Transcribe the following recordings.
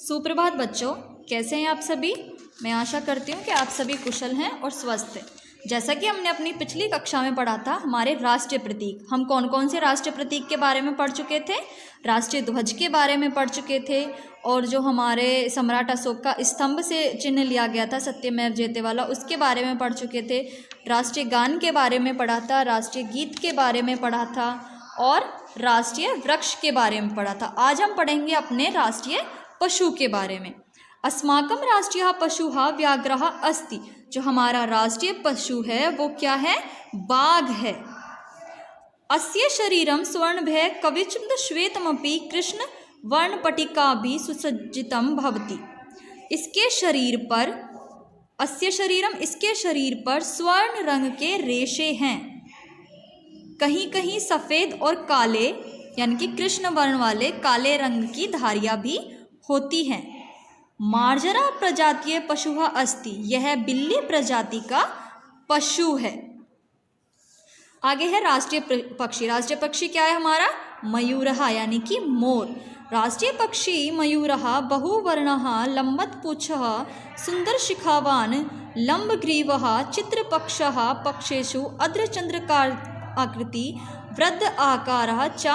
सुप्रभात बच्चों, कैसे हैं आप सभी। मैं आशा करती हूँ कि आप सभी कुशल हैं और स्वस्थ हैं। जैसा कि हमने अपनी पिछली कक्षा में पढ़ा था हमारे राष्ट्रीय प्रतीक, हम कौन कौन से राष्ट्रीय प्रतीक के बारे में पढ़ चुके थे। राष्ट्रीय ध्वज के बारे में पढ़ चुके थे, और जो हमारे सम्राट अशोक का स्तंभ से चिन्ह लिया गया था सत्यमेव जयते वाला, उसके बारे में पढ़ चुके थे। राष्ट्रीय गान के बारे में पढ़ा था, राष्ट्रीय गीत के बारे में पढ़ा था और राष्ट्रीय वृक्ष के बारे में पढ़ा था। आज हम पढ़ेंगे अपने राष्ट्रीय पशु के बारे में। अस्माकं राष्ट्रीय पशुः व्याघ्रः अस्ति। जो हमारा राष्ट्रीय पशु है वो क्या है? बाघ है। अस्य शरीरं स्वर्णभय कवचं श्वेतमपि कृष्ण वर्णपटिकाभिः सुसज्जितं भवति। इसके शरीर पर स्वर्ण रंग के रेशे हैं, कहीं कहीं सफ़ेद और काले यानी कि कृष्ण वर्ण वाले काले रंग की धारियाँ भी होती हैं। मार्जरा प्रजातीय पशुः अस्ति। यह बिल्ली प्रजाति का पशु है। आगे है राष्ट्रीय पक्षी। राष्ट्रीय पक्षी क्या है हमारा? मयूरः यानी कि मोर। राष्ट्रीय पक्षी मयूरः बहुवर्णः लम्बतपूच्छः सुन्दरशिखावान् लम्बग्रीवः चित्रपक्षः पक्षेषु अर्धचन्द्राकार आकृति वृद्ध आकारः च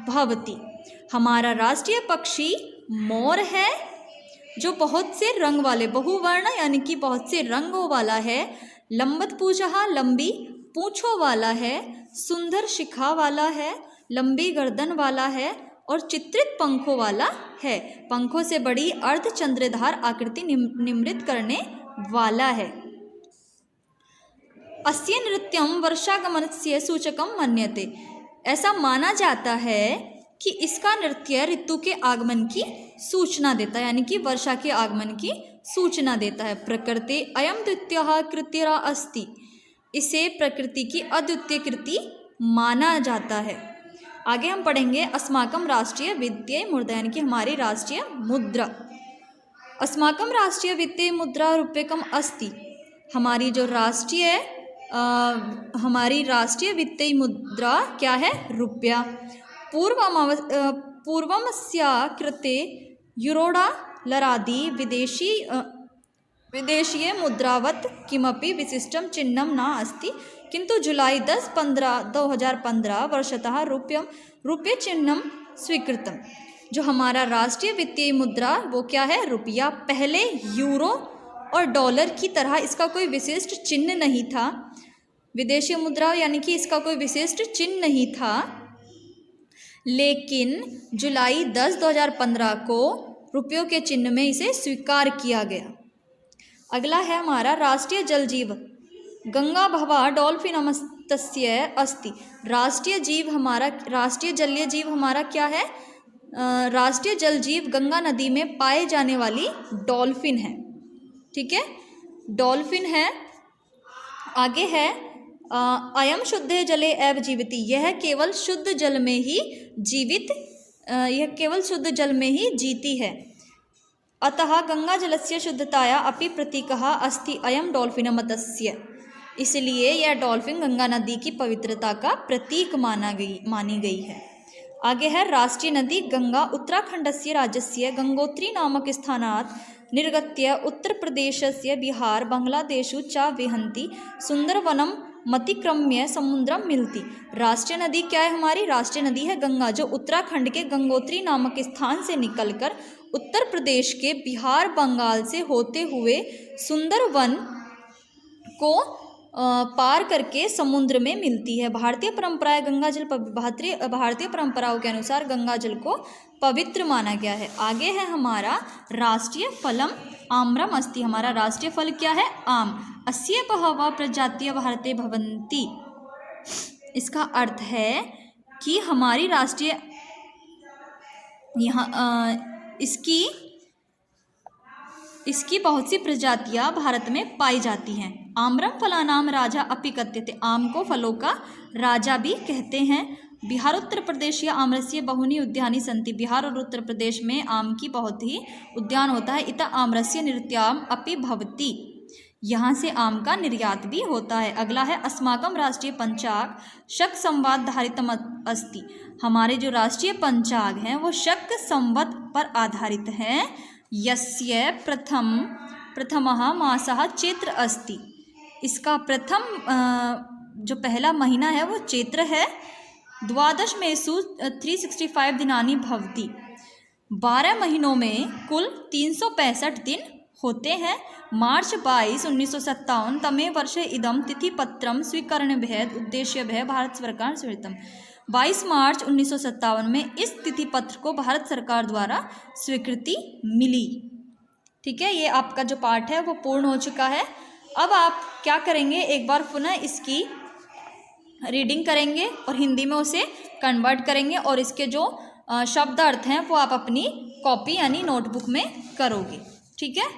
भवति। हमारा राष्ट्रीय पक्षी मोर है, जो बहुत से रंग वाले, बहुवर्ण यानी कि बहुत से रंगों वाला है। लम्बतपूच्छः लंबी पूँछों वाला है, सुंदर शिखा वाला है, लंबी गर्दन वाला है और चित्रित पंखों वाला है। पंखों से बड़ी अर्धचंद्रधार आकृति निर्मित करने वाला है। अस्य नृत्यं वर्षागमनस्य सूचकं मन्यते। ऐसा माना जाता है कि इसका नृत्य ऋतु के आगमन की सूचना देता है, यानी कि वर्षा के आगमन की सूचना देता है। प्रकृति अयं द्वितीयः कृतिरा अस्ति। इसे प्रकृति की अद्वितीय कृति माना जाता है। आगे हम पढ़ेंगे अस्माकं राष्ट्रीय वित्तीय मुद्रा, यानी कि हमारी राष्ट्रीय मुद्रा। अस्माकं राष्ट्रीय वित्तीय मुद्रा रूप्यकम अस्ति। हमारी जो हमारी राष्ट्रीय वित्तीय मुद्रा क्या है? रुपया। पूर्वमस्या कृते यूरोडा लरादि विदेशीय मुद्रावत् किमपि विशिष्टं चिह्नं न अस्ति, किंतु जुलाई 10-15-2015 वर्षतः रुपये चिह्नं स्वीकृतम्। जो हमारा राष्ट्रीय वित्तीय मुद्रा वो क्या है? रुपया। पहले यूरो और डॉलर की तरह इसका कोई विशिष्ट चिन्ह नहीं था। विदेशी मुद्रा यानी कि इसका कोई विशिष्ट चिन्ह नहीं था, लेकिन जुलाई 10-2015 को रुपयों के चिन्ह में इसे स्वीकार किया गया। अगला है हमारा राष्ट्रीय जल जीव। गंगा भवा डॉल्फिनमस्तस्य अस्ति। राष्ट्रीय जलीय जीव हमारा क्या है? राष्ट्रीय जल जीव गंगा नदी में पाए जाने वाली डॉल्फिन है। ठीक है, डॉल्फिन है। आगे है अयम शुद्धे जले एव जीवति। यह केवल शुद्ध जल में ही जीती है। अतः गंगा जलस्य शुद्धताया अपि प्रतीकः अस्ति अयम डॉल्फिनमतस्य। इसलिए यह डॉल्फिन गंगा नदी की पवित्रता का प्रतीक मानी गई है। आगे है राष्ट्रीय नदी गंगा। उत्तराखंडस्य राज्यस्य गंगोत्री नामक स्थानात् निर्गत्य उत्तर प्रदेशस्य बिहार बांग्लादेशु च विहंति सुंदरवनम मतिक्रम्य समुद्रम मिलती। राष्ट्रीय नदी क्या है हमारी? राष्ट्रीय नदी है गंगा, जो उत्तराखंड के गंगोत्री नामक स्थान से निकलकर उत्तर प्रदेश के बिहार बंगाल से होते हुए सुंदरवन को पार करके समुद्र में मिलती है। भारतीय परंपराओं के अनुसार गंगा जल को पवित्र माना गया है। आगे है हमारा राष्ट्रीय फलम आम्रम अस्ति। हमारा राष्ट्रीय फल क्या है? आम। अस्य बहवः प्रजातियः भारते भवन्ति। इसका अर्थ है कि हमारी राष्ट्रीय इसकी बहुत सी प्रजातियां भारत में पाई जाती हैं। आम्रम फलानाम राजा अपि कथ्यते। आम को फलों का राजा भी कहते हैं। बिहार उत्तर प्रदेश या आम्रस्य बहुनी उद्यानी सन्ति। बिहार और उत्तर प्रदेश में आम की बहुत ही उद्यान होता है। इत आम्रस्य निर्यातम् अपि भवति। यहाँ से आम का निर्यात भी होता है। अगला है अस्माकं राष्ट्रीय पंचांग शक संवत्सराधारितम् अस्ति। हमारे जो राष्ट्रीय पंचांग हैं वो शक संवत पर आधारित हैं। यस्य प्रथमः मासः चैत्र अस्ति। इसका प्रथम जो पहला महीना है वो चैत्र है। द्वादशमेषु 365 दिनानि भवति। 12 महीनों में कुल 365 दिन होते हैं। मार्च 22, 1957 तमे वर्षे इदं तिथिपत्रं स्वीकरणभेद उद्देश्यभ्यः भारत सरकार स्वीकृतम्। 22 मार्च 1957 में इस तिथि पत्र को भारत सरकार द्वारा स्वीकृति मिली। ठीक है, ये आपका जो पाठ है वो पूर्ण हो चुका है। अब आप क्या करेंगे, एक बार पुनः इसकी रीडिंग करेंगे और हिंदी में उसे कन्वर्ट करेंगे और इसके जो शब्द अर्थ हैं वो आप अपनी कॉपी यानी नोटबुक में करोगे। ठीक है।